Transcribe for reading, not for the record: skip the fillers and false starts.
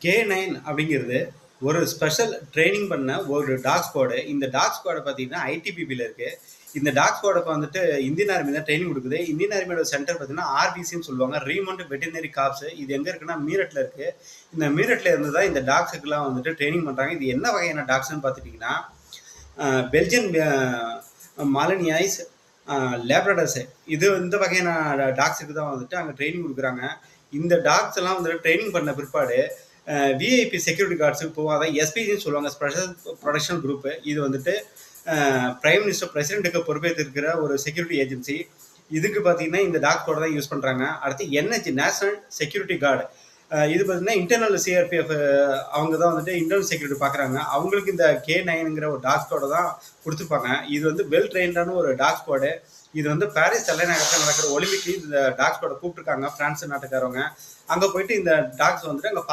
K9 அப்படிங்கிறது ஒரு special training பண்ண ஒரு டாக் ஸ்குவாடு. இந்த டாக் ஸ்குவாட பார்த்தீங்கன்னா, ஐடிபிபில இருக்கு. இந்த டாக் ஸ்குவாடுக்கு வந்துட்டு இந்தியன் ஆர்மி தான் ட்ரெய்னிங் குடுக்குது. இந்தியன் ஆர்மியோட சென்டர் பார்த்தீங்கன்னா, ஆர்பிசின்னு சொல்லுவாங்க. ரீமவுண்ட் வெட்டரினரி கார்ப்ஸ். இது எங்க இருக்குன்னா, மீரட்ல இருக்கு. இந்த மீரட்ல இருந்து தான் இந்த டாக்ஸுக்குலாம் வந்துட்டு ட்ரெய்னிங் பண்றாங்க. இது என்ன வகையான டாக்ஸ்ன்னு பார்த்துட்டீங்கன்னா, பெல்ஜியன் மாலனியாய்ஸ், லேப்ரடார்ஸ். இது இந்த வகையான டாக்ஸுக்கு தான் வந்துட்டு அங்கே ட்ரெய்னிங் குடுக்குறாங்க. இந்த டாக்ஸ் எல்லாம் வந்துட்டு ட்ரெய்னிங் பண்ண பிற்பாடு விஐபி செக்யூரிட்டி கார்ட்ஸுக்கு போவோம். அதான் எஸ்பிஜின்னு சொல்லுவாங்க, ஸ்பெஷல் ப்ரொடெக்ஷன் குரூப். இது வந்துட்டு பிரைம் மினிஸ்டர் பிரசிடென்ட்டுக்கு பொறுப்பேற்றிருக்கிற ஒரு செக்யூரிட்டி ஏஜென்சி. இதுக்கு பார்த்தீங்கன்னா இந்த டாக்ஸோட தான் யூஸ் பண்ணுறாங்க. அடுத்து என்ஹெச், நேஷனல் செக்யூரிட்டி கார்டு. இது பார்த்தீங்கன்னா இன்டர்னல் சிஆர்பிஎஃப், அவங்க தான் வந்துட்டு இன்டர்னல் செக்யூரிட்டி பார்க்குறாங்க. அவங்களுக்கு இந்த K9ங்கிற ஒரு டாக் ஸ்குவாடை தான் கொடுத்துருப்பாங்க. இது வந்து வெல் ட்ரெயின்டான ஒரு டாக் ஸ்குவாடு. இது வந்து பாரிஸ் தலைநகரத்தில் நடக்கிற ஒலிம்பிக்கு இந்த டாக் ஸ்குவாடை கூப்பிட்டுருக்காங்க, பிரான்ஸ் நாட்டுக்காரவங்க. அங்கே போயிட்டு இந்த டாக்ஸ் வந்துட்டு அங்கே